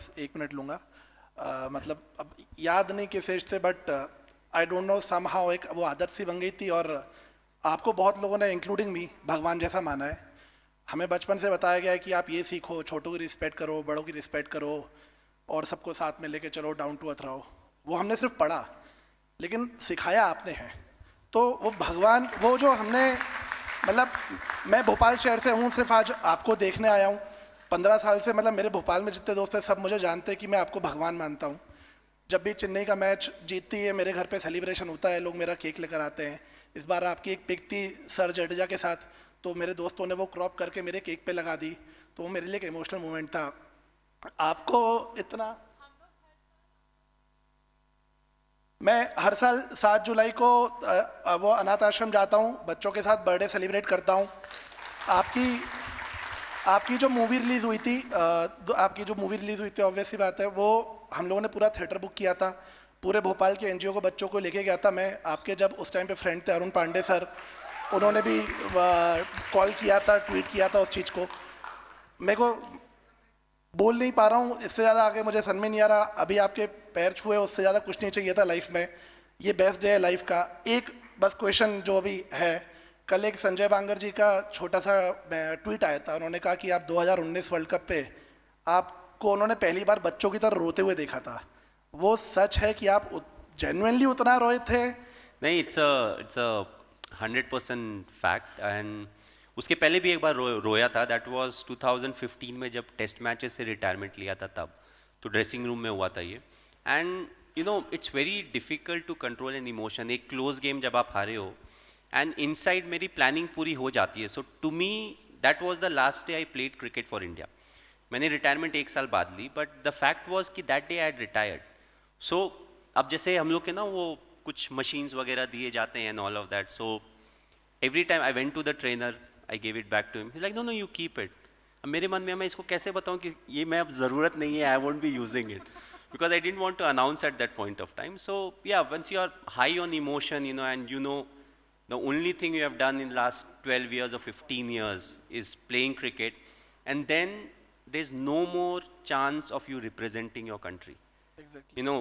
बस 1 मिनट लूँगा। मतलब अब याद नहीं किस एज से, but I don't know somehow एक वो आदत सी बन गई थी, और आपको बहुत लोगों ने इंक्लूडिंग मी भगवान जैसा माना है। हमें बचपन से बताया गया है कि आप ये सीखो, छोटों की रिस्पेक्ट करो, बड़ों की रिस्पेक्ट करो, और सबको साथ में लेके चलो, डाउन टू अर्थ रहो। वो हमने सिर्फ पढ़ा, लेकिन सिखाया आपने है। तो वो भगवान, वो जो हमने, मतलब मैं भोपाल शहर से हूँ, सिर्फ आज आपको देखने आया हूँ। 15 साल से, मतलब मेरे भोपाल में जितने दोस्त हैं सब मुझे जानते हैं कि मैं आपको भगवान मानता हूँ। जब भी चेन्नई का मैच जीतती है, मेरे घर पे सेलिब्रेशन होता है, लोग मेरा केक लेकर आते हैं। इस बार आपकी एक पिक थी सर जडेजा के साथ, तो मेरे दोस्तों ने वो क्रॉप करके मेरे केक पे लगा दी, तो वो मेरे लिए एक इमोशनल मोमेंट था। आपको इतना, मैं हर साल 7 जुलाई को वो अनाथ आश्रम जाता हूँ, बच्चों के साथ बर्थडे सेलिब्रेट करता हूँ। आपकी जो मूवी रिलीज़ हुई थी, ऑब्वियसली बात है, वो हम लोगों ने पूरा थिएटर बुक किया था, पूरे भोपाल के एनजीओ को बच्चों को लेके गया था मैं। आपके जब उस टाइम पे फ्रेंड थे अरुण पांडे सर, उन्होंने भी कॉल किया था, ट्वीट किया था उस चीज़ को। मेरे को बोल नहीं पा रहा हूँ, इससे ज़्यादा आगे मुझे समझ में नहीं आ रहा। अभी आपके पैर छुए, उससे ज़्यादा कुछ नहीं चाहिए था लाइफ में। ये बेस्ट डे है लाइफ का। एक बस क्वेश्चन जो अभी है, कल एक संजय बांगर जी का छोटा सा ट्वीट आया था, उन्होंने कहा कि आप 2019 वर्ल्ड कप पे आपको उन्होंने पहली बार बच्चों की तरह रोते हुए देखा था। वो सच है कि आप जेन्युइनली उतना रोए थे? नहीं, इट्स अ 100% फैक्ट। एंड उसके पहले भी एक बार रोया था, दैट वाज 2015 में जब टेस्ट मैचेस से रिटायरमेंट लिया था तब, तो ड्रेसिंग रूम में हुआ था ये। And you know it's very difficult to control an emotion. एक क्लोज गेम जब आप हारे हो, एंड इनसाइड मेरी प्लानिंग पूरी हो जाती है। So to me that was the last day I played cricket for India. मैंने रिटायरमेंट 1 साल बाद ली, बट द फैक्ट वाज कि that day I had retired. So अब जैसे हम लोग के ना वो कुछ मशीन्स वगैरह दिए जाते हैं and all of that, so every time I went to the trainer, I gave it back to him, he like no no you keep it. अब मेरे मन में मैं इसको कैसे बताऊं कि ये मैं अब ज़रूरत नहीं है, I won't be using it, because I didn't want to announce at that point of time. So yeah, once you are high on emotion, you know, and you know the only thing you have done in the last 12 years or 15 years is playing cricket, and then there's no more chance of you representing your country. Exactly. You know,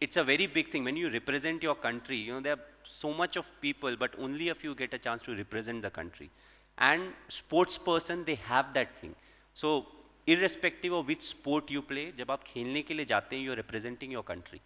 it's a very big thing when you represent your country. You know, there are so much of people, but only a few get a chance to represent the country. And sports person, they have that thing. So irrespective of which sport you play, जब आप खेलने के लिए जाते हैं, you are representing your country.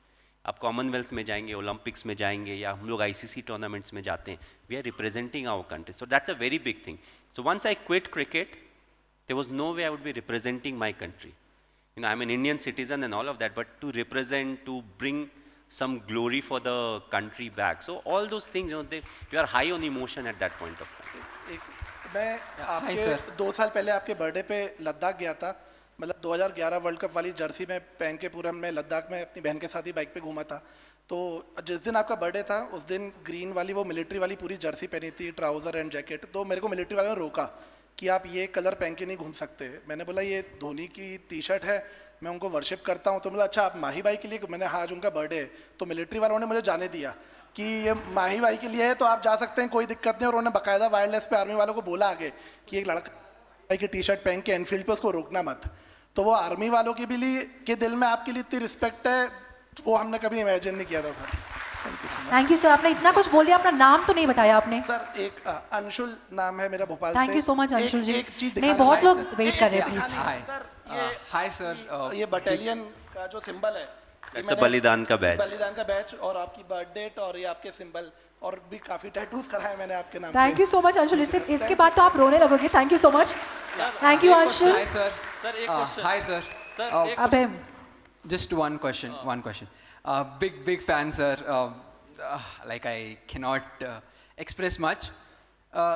आप Commonwealth में जाएंगे, ओलंपिक्स में जाएंगे, या हम लोग आईसीसी टूर्नामेंट्स में जाते हैं, we are representing our country. So that's a very big thing. So once I quit cricket, there was no way I would be representing my country. You know, I am an Indian citizen and all of that, but to represent, to bring some glory for the country back, so all those things, you know, you are high on emotion at that point of time. मैं आपके 2 साल पहले आपके birthday पे लद्दाख गया था, मतलब 2011 world cup वाली जर्सी में पहन के पूरा मैं लद्दाख में अपनी बहन के साथ ही बाइक पे घूमा था। तो जिस दिन आपका बर्थडे था उस दिन ग्रीन वाली वो मिलिट्री वाली पूरी जर्सी पहनी थी, ट्राउज़र एंड जैकेट। तो मेरे को मिलिट्री वाले ने रोका कि आप ये कलर पहन के नहीं घूम सकते। मैंने बोला ये धोनी की टी शर्ट है, मैं उनको वर्शिप करता हूँ। तो बोला अच्छा आप माही भाई के लिए? मैंने हाँ, आज उनका बर्थडे है। तो मिलिट्री वालों ने मुझे जाने दिया कि ये माही भाई के लिए है, तो आप जा सकते हैं, कोई दिक्कत नहीं। और उन्होंने बाकायदा वायरलेस पे आर्मी वालों को बोला आगे कि एक लड़का भाई की टी शर्ट पहन के एनफील्ड पे उसको रोकना मत। तो वो आर्मी वालों के भी लिए के दिल में आपके लिए इतनी रिस्पेक्ट है, वो हमने कभी इमेजिन नहीं किया था सर। थैंक यू सर, आपने इतना कुछ बोल दिया, अपना नाम तो नहीं बताया आपने। सर एक अंशुल नाम है मेरा भोपाल से। Thank you so much Anshul ji. एक चीज नहीं, बहुत लोग वेट कर रहे हैं, प्लीज। हाय सर, ये बटालियन का जो सिंबल है, That's a बलिदान का बैच। बलिदान का बैच, और आपकी बर्थ डेट और ये आपके सिंबल, और भी काफी टैटूज कराए मैंने आपके नाम। Thank you so much Anshul, इसके बाद तो आप रोने लगोगे। Thank you so much, thank you Anshul. Hi sir, एक क्वेश्चन। हाय सर, अबे just one question. Big fan, sir. Like I cannot express much.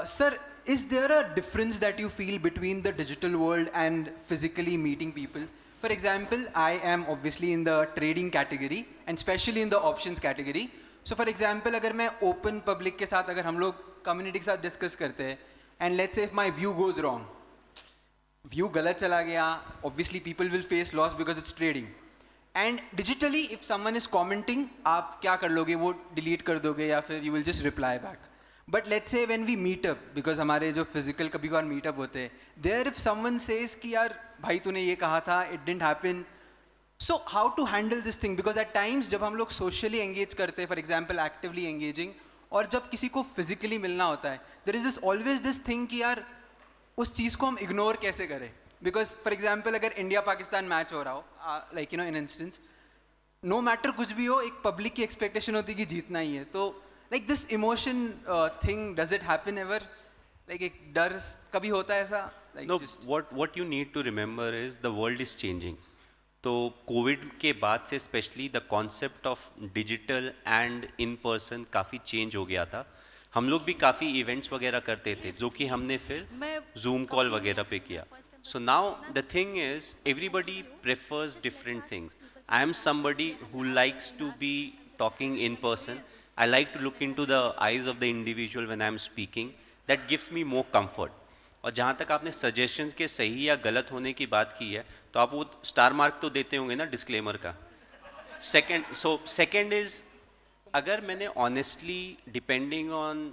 Sir, is there a difference that you feel between the digital world and physically meeting people? For example, I am obviously in the trading category and especially in the options category. So for example, अगर मैं open public के साथ, अगर हम लोग community के साथ discuss करते हैं, and let's say if my view goes wrong, view गलत चला गया, obviously people will face loss because it's trading. And digitally, if someone is commenting, आप क्या कर लोगे? वो delete कर दोगे या फिर you will just reply back. But let's say when we meet up, because हमारे जो physical कभी कभार meet up होते हैं, there if someone says कि यार भाई तूने ये कहा था, it didn't happen, So how to handle this thing? Because at times जब हम लोग socially engage करते हैं, for example actively engaging, और जब किसी को physically मिलना होता है, there is this always this thing कि यार उस चीज़ को हम ignore कैसे करें? Because for example अगर इंडिया पाकिस्तान मैच हो रहा हो, like you know in instance, no matter कुछ भी हो, एक public की expectation होती है कि जीतना ही है. तो like this emotion thing, does it happen ever? Like एक डर कभी होता है ऐसा? Like No, just what you need to remember is the world is changing. तो कोविड के बाद से specially the concept of digital and in person काफ़ी चेंज हो गया था. हम लोग भी काफ़ी इवेंट्स वगैरह करते थे जो कि हमने फिर जूम कॉल वगैरह पे किया. So now the thing is everybody prefers different things. I am somebody who likes to be talking in person. I like to look into the eyes of the individual when I am speaking. That gives me more comfort. और जहाँ तक आपने suggestions के सही या गलत होने की बात की है, तो आप वो स्टार मार्क तो देते होंगे ना डिस्क्लेमर का. सेकंड इज, अगर मैंने honestly depending on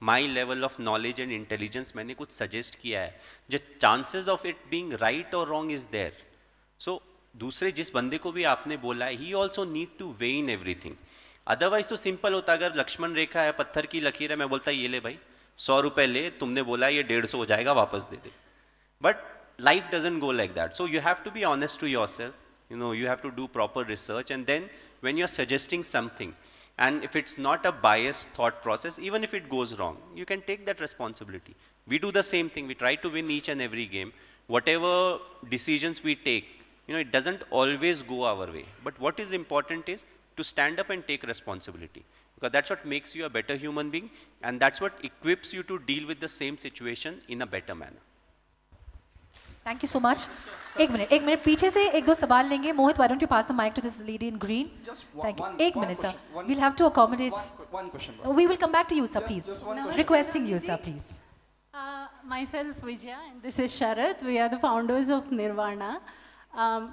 my level of knowledge and intelligence मैंने कुछ सजेस्ट किया है, जो chances of it being right और रॉन्ग इज देयर. सो दूसरे जिस बंदे को भी आपने बोला है, he also need two way in everything. Otherwise तो सिंपल होता, अगर लक्ष्मण रेखा है, पत्थर की लकीर है, मैं बोलता ये ले भाई 100 रुपए ले, तुमने बोला ये 150 हो जाएगा, वापस दे दे. But life doesn't go like that. So you have to be honest to yourself. You know, you have to do proper research, and then when you're suggesting something, and if it's not a biased thought process, even if it goes wrong, you can take that responsibility. We do the same thing. We try to win each and every game. Whatever decisions we take, you know, it doesn't always go our way. But what is important is to stand up and take responsibility. Because that's what makes you a better human being, and that's what equips you to deal with the same situation in a better manner. Thank you so much. एक minute पीछे से एक दो सवाल लेंगे. Mohit, why don't you pass the mic to this lady in green? Thank you. एक minute sir, we'll have to accommodate. One question. We will come back to you sir, please. just one question. Requesting you sir, please. Myself, Vijaya, and this is Sharat. We are the founders of Nirvana.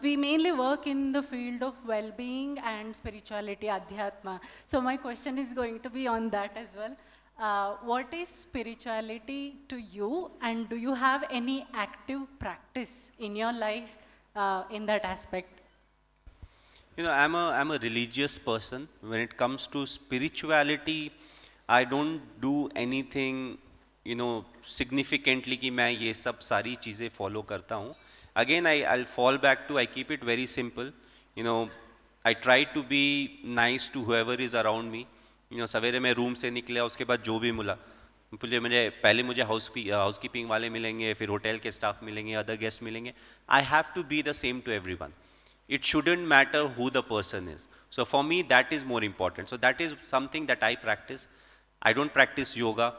We mainly work in the field of well-being and spirituality, Adhyatma. So my question is going to be on that as well. What is spirituality to you, and do you have any active practice in your life in that aspect? You know, I'm a religious person. When it comes to spirituality, I don't do anything, you know, significantly कि मैं ये सब सारी चीज़ें follow करता हूँ. Again, I'll fall back to, I keep it very simple. You know, I try to be nice to whoever is around me. You know, सवेरे मैं रूम से निकला, उसके बाद जो भी मिला, पहले मुझे हाउसकीपिंग वाले मिलेंगे, फिर होटल के स्टाफ मिलेंगे, अदर गेस्ट मिलेंगे. I have to be the same to everyone. It shouldn't matter who the person is. So for me, that is more important. So that is something that I practice. I don't practice yoga.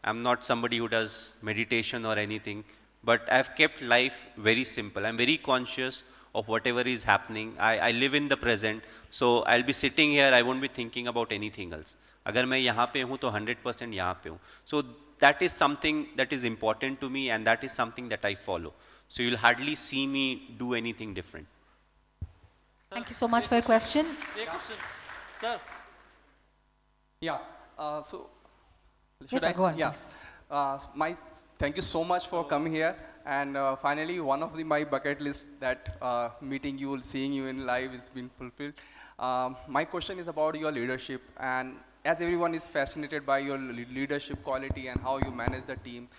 I'm not somebody who does meditation or anything. But I've kept life very simple. I'm very conscious of whatever is happening. I live in the present. So I'll be sitting here, I won't be thinking about anything else. अगर मैं यहाँ पे हूँ तो 100% यहाँ पे हूँ. So that is something that is important to me, and that is something that I follow. So you'll hardly see me do anything different. Thank you so much for your question. Sir. Yeah. So. Yes, sir, go on, Yeah. Thank you so much for coming here. And finally, one of my bucket list that meeting you, seeing you in live has been fulfilled. My question is about your leadership, and as everyone is fascinated by your leadership quality and how you manage the team.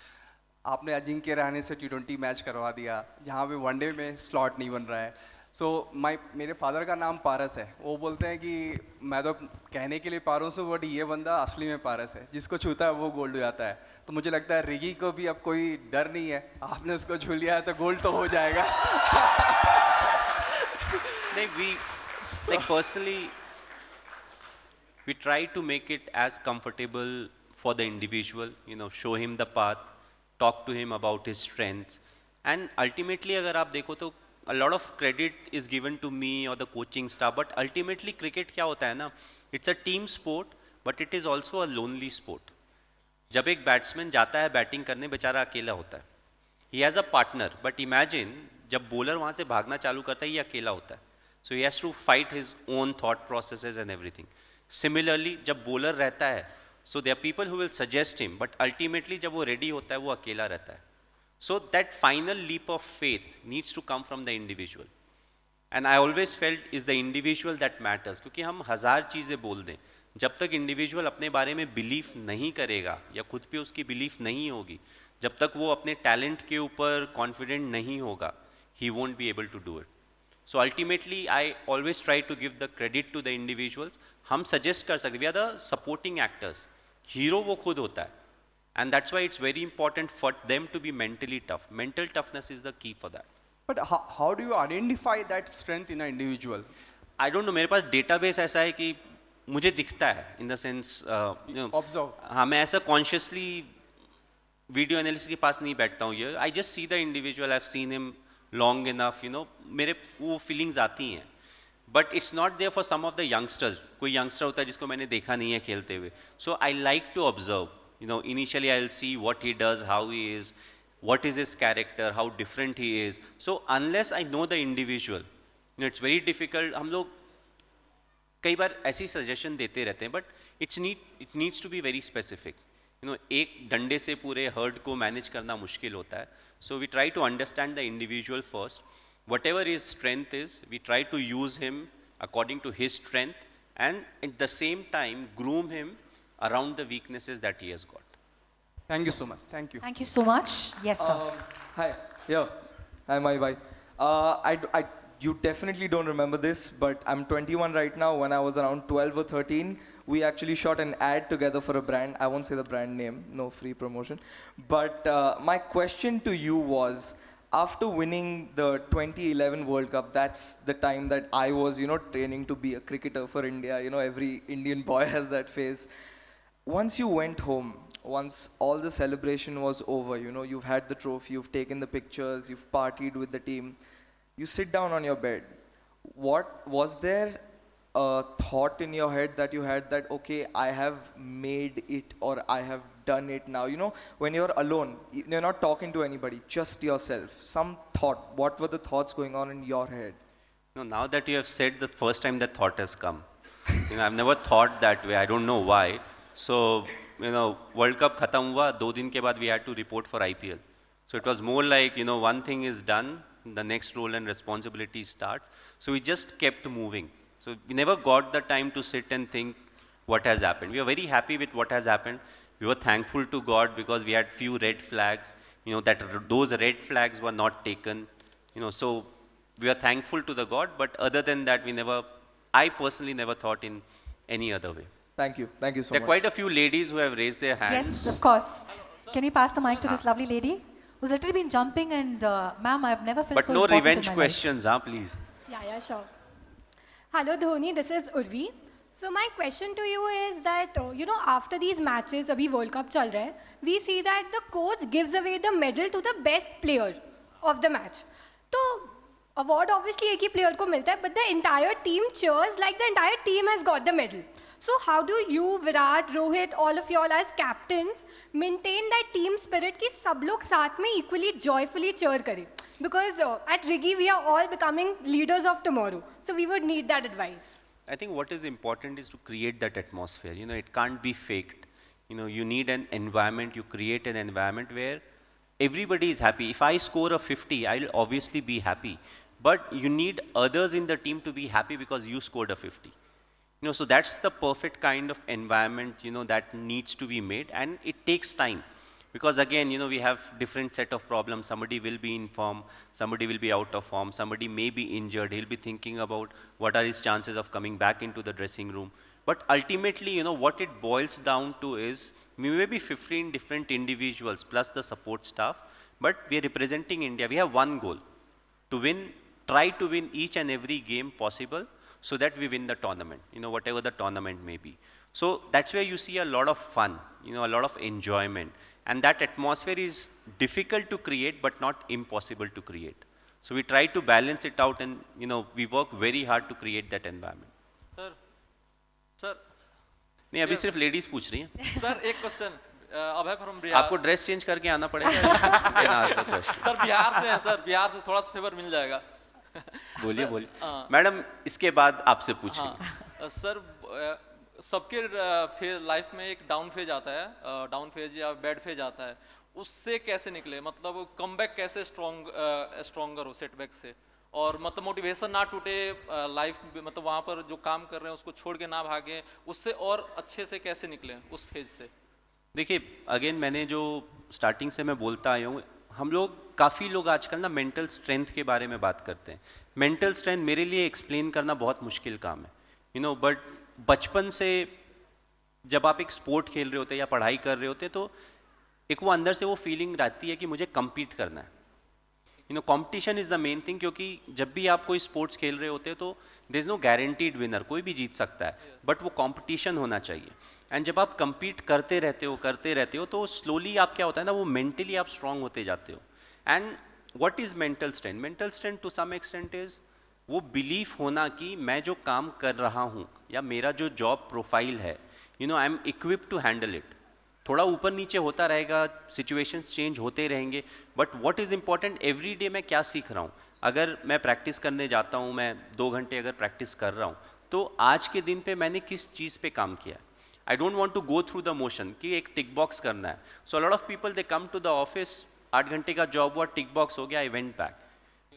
आपने अजिंक्य रहाणे से T20 match करवा दिया, जहाँ पे one day में slot नहीं बन रहा है. सो मेरे फादर का नाम पारस है. वो बोलते हैं कि मैं तो कहने के लिए पारस हूँ, बट ये बंदा असली में पारस है, जिसको छूता है वो गोल्ड हो जाता है. तो मुझे लगता है रिगी को भी अब कोई डर नहीं है, आपने उसको छू लिया है तो गोल्ड तो हो जाएगा. Like personally, we try to make it as comfortable for the individual, you know, show him the path, talk to him about his strengths, and ultimately अगर आप देखो तो a lot of credit is given to me or the coaching staff, but ultimately cricket क्या होता है ना, it's a team sport, but it is also a lonely sport. जब एक बैट्समैन जाता है बैटिंग करने, बेचारा अकेला होता है. He has a partner, but imagine जब बॉलर वहाँ से भागना चालू करता है, ये अकेला होता है. So he has to fight his own thought processes and everything. Similarly, जब बॉलर रहता है, so there are people who will suggest him, but ultimately जब वो ready होता है, वो अकेला रहता है. So that final leap of faith needs to come from the individual. And I always felt is the individual that matters, क्योंकि हम हज़ार चीज़ें बोल दें, जब तक इंडिविजुअल अपने बारे में बिलीव नहीं करेगा या खुद पे उसकी बिलीफ नहीं होगी, जब तक वो अपने टैलेंट के ऊपर कॉन्फिडेंट नहीं होगा, he won't be able to do it. So ultimately I always try to give the credit to the individuals. हम सजेस्ट कर सकते, we are the supporting actors, hero वो खुद होता है. And that's why it's very important for them to be mentally tough. Mental toughness is the key for that. But how do you identify that strength in an individual? I don't know, मेरे पास database ऐसा है कि मुझे दिखता है, in the sense Observe. हाँ, मैं ऐसा कॉन्शियसली वीडियो एनालिस्ट के पास नहीं बैठता हूँ. ये I just see the individual, I have seen him long enough, मेरे वो फीलिंग्स आती हैं. But it's not there for some of the youngsters. कोई यंगस्टर होता है जिसको मैंने देखा नहीं है खेलते हुए. So I like to observe, initially I will see what he does, how he is, what is his character, how different he is. So unless I know the individual, it's very difficult. हम लोग कई बार ऐसी suggestion देते रहते हैं, but it needs to be very specific. एक डंडे से पूरे हर्ड को मैनेज करना मुश्किल होता है. So we try to understand the individual first. Whatever his strength is, we try to use him according to his strength, and at the same time groom him around the weaknesses that he has got. Thank you so much. Thank you. Thank you so much. Yes, sir. Hi. Yeah. Hi, my bye. You definitely don't remember this, but I'm 21 right now. When I was around 12 or 13, we actually shot an ad together for a brand. I won't say the brand name, no free promotion. But my question to you was, after winning the 2011 World Cup, that's the time that I was, training to be a cricketer for India. Every Indian boy has that phase. Once you went home, once all the celebration was over, you've had the trophy, you've taken the pictures, you've partied with the team, you sit down on your bed. What was there a thought in your head that you had that, okay, I have made it, or I have done it now? When you're alone, you're not talking to anybody, just yourself. Some thought. What were the thoughts going on in your head? No, now that you have said, the first time that thought has come. I've never thought that way. I don't know why. So, World Cup khatam hua, 2 दिन के बाद we had to report for IPL. So it was more like, one thing is done, the next role and responsibility starts. So we just kept moving. So we never got the time to sit and think what has happened. We were very happy with what has happened. We were thankful to God because we had few red flags, that those red flags were not taken. So we are thankful to the God, but other than that, I personally never thought in any other way. Thank you so much. There are quite a few ladies who have raised their hands. Yes, of course. Can we pass the mic to this lovely lady who's literally been jumping, and ma'am, I've never felt But so no important revenge in my questions, please. Yeah, sure. Hello, Dhoni. This is Urvi. So my question to you is that, after these matches, abhi World Cup chal raha hai, we see that the coach gives away the medal to the best player of the match. So award obviously एक ही player को मिलता है, but the entire team cheers like the entire team has got the medal. So how do you, Virat, Rohit, all of you all as captains maintain that team spirit कि सब लोग साथ में equally joyfully cheer करें? Because at Rigi we are all becoming leaders of tomorrow. So we would need that advice. I think what is important is to create that atmosphere. It can't be faked. You need an environment, you create an environment where everybody is happy. If I score a 50, I'll obviously be happy. But you need others in the team to be happy because you scored a 50. So that's the perfect kind of environment, that needs to be made, and it takes time. Because again, we have different set of problems. Somebody will be in form, somebody will be out of form, somebody may be injured. He'll be thinking about what are his chances of coming back into the dressing room. But ultimately, what it boils down to is, we may be 15 different individuals plus the support staff, but we are representing India. We have one goal, to win, try to win each and every game possible, so that we win the tournament, whatever the tournament may be. So that's where you see a lot of fun, a lot of enjoyment. And that atmosphere is difficult to create, but not impossible to create. So we try to balance it out, and we work very hard to create that environment. Sir नहीं, अभी सिर्फ ladies पूछ रही हैं. Sir एक question Abhay from Bihar. आपको dress change करके आना पड़ेगा. सर बिहार से हैं सर, बिहार से थोड़ा सा फेवर मिल जाएगा. बोलिए मैडम, इसके बाद आपसे पूछिए. सर सबके लाइफ में एक डाउन फेज आता है, डाउन फेज या बैड फेज आता है, उससे कैसे निकले? मतलब कमबैक कैसे स्ट्रॉन्गर हो सेटबैक से, और मतलब मोटिवेशन ना टूटे लाइफ मतलब वहाँ पर जो काम कर रहे हैं उसको छोड़ के ना भागें, उससे और अच्छे से कैसे निकलें उस फेज से? देखिए अगेन मैंने जो स्टार्टिंग से मैं बोलता आया हूँ, हम लोग काफ़ी लोग आजकल ना मेंटल स्ट्रेंथ के बारे में बात करते हैं. मेंटल स्ट्रेंथ मेरे लिए एक्सप्लेन करना बहुत मुश्किल काम है, बट बचपन से जब आप एक स्पोर्ट खेल रहे होते हैं या पढ़ाई कर रहे होते तो एक वो अंदर से वो फीलिंग रहती है कि मुझे compete करना है. Competition is the main thing, क्योंकि जब भी आप कोई स्पोर्ट्स खेल रहे होते हैं तो there is no guaranteed winner, कोई भी जीत सकता है, बट वो कंपटीशन होना चाहिए. एंड जब आप compete करते रहते हो तो स्लोली आप क्या होता है ना, वो मेंटली आप स्ट्रांग होते जाते हो. And what is mental strength? Mental strength to some extent is वो बिलीफ होना कि मैं जो काम कर रहा हूँ या मेरा जो जॉब प्रोफाइल है, I am equip to handle it. थोड़ा ऊपर नीचे होता रहेगा, सिचुएशंस चेंज होते रहेंगे, but what is important every day मैं क्या सीख रहा हूँ. अगर मैं प्रैक्टिस करने जाता हूँ, मैं 2 घंटे अगर प्रैक्टिस कर रहा हूँ, तो आज के दिन पे मैंने किस चीज़ पे काम किया. I don't want to go through the motion कि एक टिक बॉक्स करना है. So lot of people they come to the office, 8 घंटे का जॉब हुआ, टिक बॉक्स हो गया, I went back.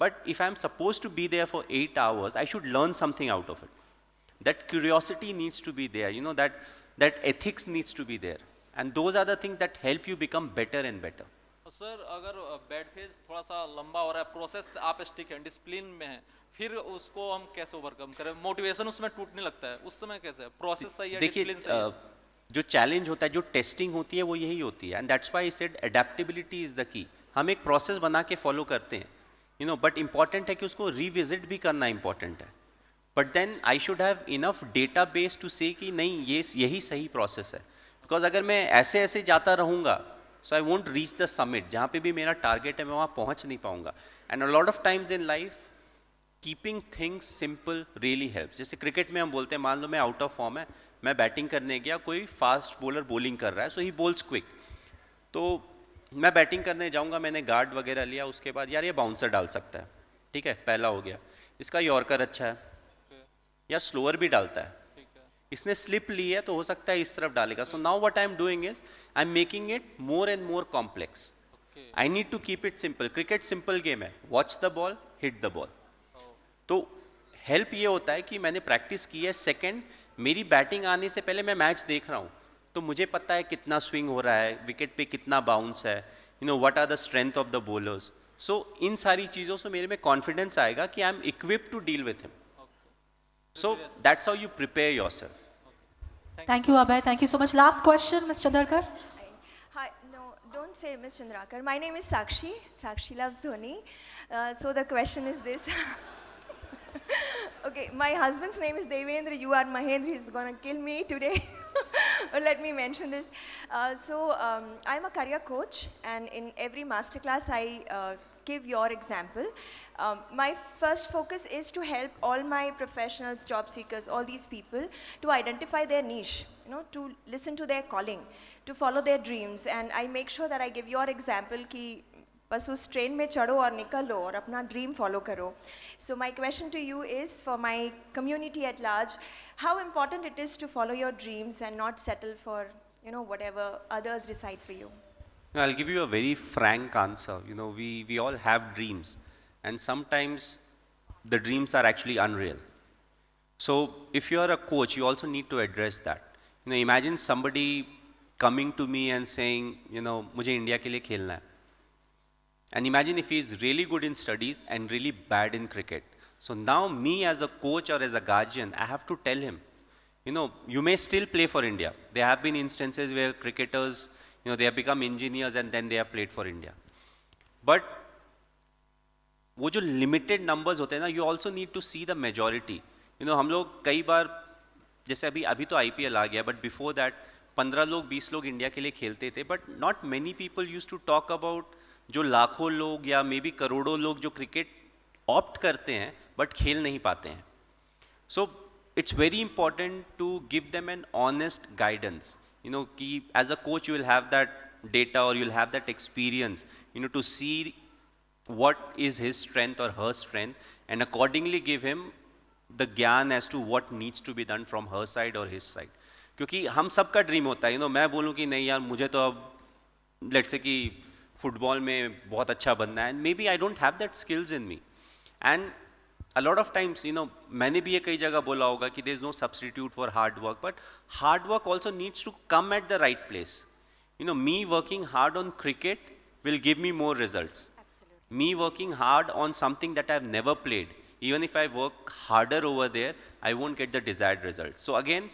But if I am suppose to be there for 8 hours, I should learn something out of it. That curiosity needs to be there, that ethics needs to be there, and those are the things that help you become better and better. Sir अगर bad phase थोड़ा सा लंबा हो रहा है, process आप stick हैं, discipline में हैं, फिर उसको हम कैसे ओवरकम करें? मोटिवेशन उसमें टूटने लगता है, उस समय कैसे? प्रोसेस सही है, देखिए डिसिप्लिन सही है? जो चैलेंज होता है, जो टेस्टिंग होती है, वो यही होती है, and that's why I said adaptability is the की. हम एक प्रोसेस बना के फॉलो करते हैं, बट इंपॉर्टेंट है कि उसको रिविजिट भी करना इंपॉर्टेंट है. But then I should have enough data base to say कि नहीं, यही सही प्रोसेस है. बिकॉज अगर मैं ऐसे ऐसे जाता रहूँगा, so I won't reach the summit, जहाँ पे भी मेरा टारगेट है मैं वहाँ पहुँच नहीं पाऊँगा. And a lot of times in life keeping things simple really helps. जैसे क्रिकेट में हम बोलते हैं, मान लो मैं आउट ऑफ फॉर्म है, मैं बैटिंग करने गया, कोई फास्ट बॉलर बॉलिंग कर रहा है, सो ही बॉल्स क्विक. तो मैं बैटिंग करने जाऊँगा, मैंने गार्ड वगैरह लिया, उसके बाद यार ये बाउंसर डाल सकता है, ठीक है, पहला हो गया. इसका यॉर्कर अच्छा है, या स्लोअर भी डालता है, इसने स्लिप ली है तो हो सकता है इस तरफ डालेगा. So now what I am doing is I am making it more and more complex. I need to keep it simple. Cricket simple game है, watch the ball, hit the ball. तो हेल्प ये होता है कि मैंने practice की है. Second, मेरी बैटिंग आने से पहले मैं मैच देख रहा हूँ, तो मुझे पता है कितना स्विंग हो रहा है, विकेट पे कितना बाउंस है, what are the strength of the bowlers. So इन सारी चीज़ों से मेरे में कॉन्फिडेंस आएगा कि I am equipped to deal with him. So that's how you prepare yourself. Thank you, Abhay. Thank you so much. Last question, Ms. Chandarkar. Hi, no, don't say Ms. Chandrakar. My name is Sakshi. Sakshi loves Dhoni. So the question is this. Okay, my husband's name is Devendra. You are Mahendra. He's gonna kill me today. But let me mention this. I'm a career coach, and in every masterclass I give your example. My first focus is to help all my professionals, job seekers, all these people to identify their niche, to listen to their calling, to follow their dreams. And I make sure that I give your example कि बस उस train में चढ़ो और निकलो और अपना dream follow करो. So my question to you is, for my community at large, how important it is to follow your dreams and not settle for, whatever others decide for you? I'll give you a very frank answer. We all have dreams, and sometimes the dreams are actually unreal. So if you are a coach, you also need to address that. Imagine somebody coming to me and saying, मुझे India के लिए खेलना है. And imagine if he is really good in studies and really bad in cricket. So now me as a coach or as a guardian, I have to tell him, you may still play for India. There have been instances where cricketers, they have become engineers and then they have played for India. But वो जो limited numbers होते हैं ना, you also need to see the majority. हम लोग कई बार, जैसे अभी तो IPL आ गया, but before that 15 लोग 20 लोग इंडिया के लिए खेलते थे. But not many people used to talk about जो लाखों लोग या मे बी करोड़ों लोग जो क्रिकेट ऑप्ट करते हैं बट खेल नहीं पाते हैं. So it's very important to give them an honest guidance, कि as a coach you will have that data और you will have that experience, to see what is his strength or her strength, and accordingly give him the ज्ञान as to what needs to be done from her side or his side. क्योंकि हम सबका dream होता है, मैं बोलूँ कि नहीं यार मुझे तो अब लेट्स से कि फुटबॉल में बहुत अच्छा बनना है, and maybe I don't have that skills in me, and a lot of times, you know, मैंने भी ये कई जगह बोला होगा कि there is no substitute for hard work, but hard work also needs to come at the right place. You know, me working hard on cricket will give me more results. Absolutely. Me working hard on something that I've never played, even if I work harder over there, I won't get the desired result. So again,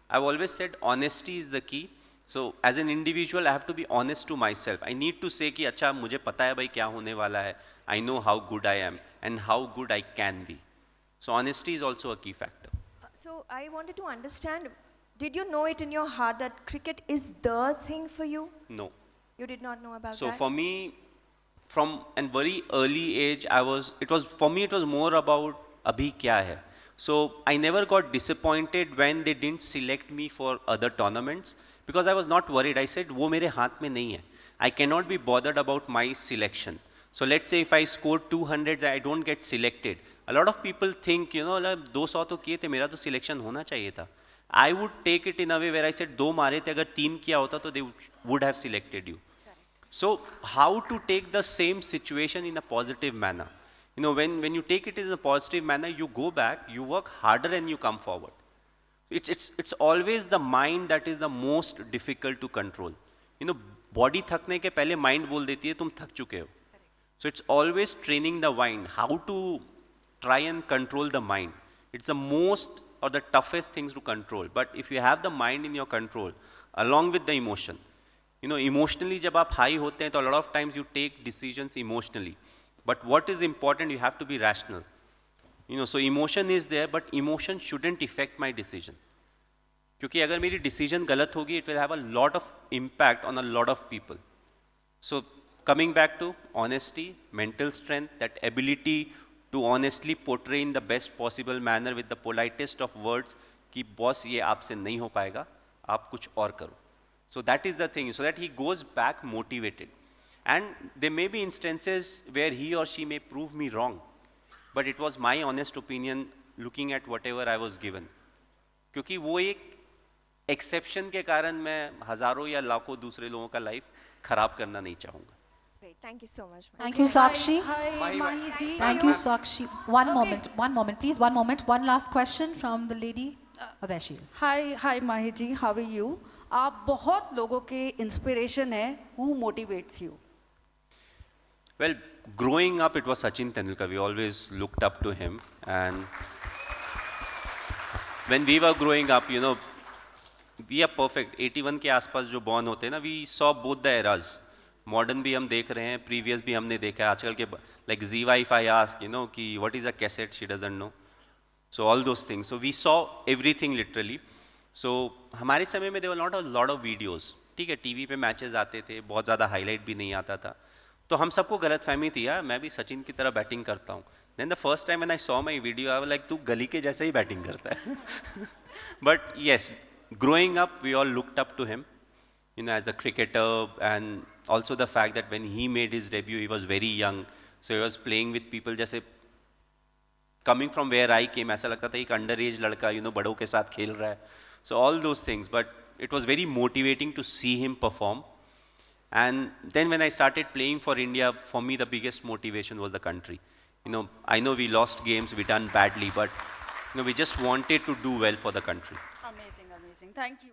I've always said honesty is the key. So as an individual, I have to be honest to myself. I need to say कि अच्छा मुझे पता है भाई क्या होने वाला है. I know how good I am and how good I can be. So honesty is also a key factor. So I wanted to understand, did you know it in your heart that cricket is the thing for you? No. You did not know about So that? for me, from a very early age, for me it was more about abhi kya hai. So I never got disappointed when they didn't select me for other tournaments because I was not worried. I said, wo mere haath mein nahi hai. I cannot be bothered about my selection. So let's say if I score 200, I don't get selected. A lot of people think, you know, 200 तो किए थे, मेरा तो selection होना चाहिए था. I would take it in a way where I said, 2 मारे थे, अगर 3 किया होता तो they would have selected you. So how to take the same situation in a positive manner? You know, when you take it in a positive manner, you go back, you work harder and you come forward. It's always the mind that is the most difficult to control. You know, body थकने के पहले mind बोल देती है तुम थक चुके हो. So it's always training the mind, how to try and control the mind. It's the most or the toughest things to control. But if you have the mind in your control, along with the emotion, you know, emotionally जब आप high होते हैं तो a lot of times you take decisions emotionally. But what is important, you have to be rational. You know, so emotion is there, but emotion shouldn't affect my decision. क्योंकि अगर मेरी decision गलत होगी, it will have a lot of impact on a lot of people. So coming back to honesty, mental strength, that ability to honestly portray in the best possible manner with the politest of words कि boss ये आपसे नहीं हो पाएगा, आप कुछ और करो. So that is the thing, so that he goes back motivated. And there may be instances where he or she may prove me wrong, but it was my honest opinion looking at whatever I was given. क्योंकि वो एक exception के कारण मैं हजारों या लाखों दूसरे लोगों का life खराब करना नहीं चाहूँगा. Great, thank you so much. Thank you, Sakshi. Hi, Mahi ji. Thank you, Sakshi. One moment, please, one moment. One last question from the lady. Oh, there she is. Hi, Mahi ji. How are you? आप बहुत लोगों के inspiration है. Who motivates you? Well, growing up, it was Sachin Tendulkar. We always looked up to him. And when we were growing up, you know, we are perfect. 81 के आसपास जो born होते हैं ना, we saw both the eras. Modern भी हम देख रहे हैं, previous भी हमने देखा है. आजकल के like Ziva, if I ask, you know, कि what is a cassette, she doesn't know. So all those things. So we saw everything literally. So हमारे समय में there were not a lot of videos. ठीक है, TV पे matches आते थे, बहुत ज़्यादा हाईलाइट भी नहीं आता था. तो हम सबको गलतफहमी थी यार, मैं भी सचिन की तरह बैटिंग करता हूँ. Then the first time when I saw my video, I was like, तू गली के जैसे ही बैटिंग करता है. But yes, growing up, we all looked up to him, you know, as a cricketer, and also the fact that when he made his debut, he was very young, so he was playing with people जैसे coming from where I came, ऐसा लगता था एक underage लड़का, you know, बड़ों के साथ खेल रहा है. So all those things, but it was very motivating to see him perform. And then when I started playing for India, for me the biggest motivation was the country. You know, I know we lost games, we done badly, but you know, we just wanted to do well for the country. Amazing. Thank you.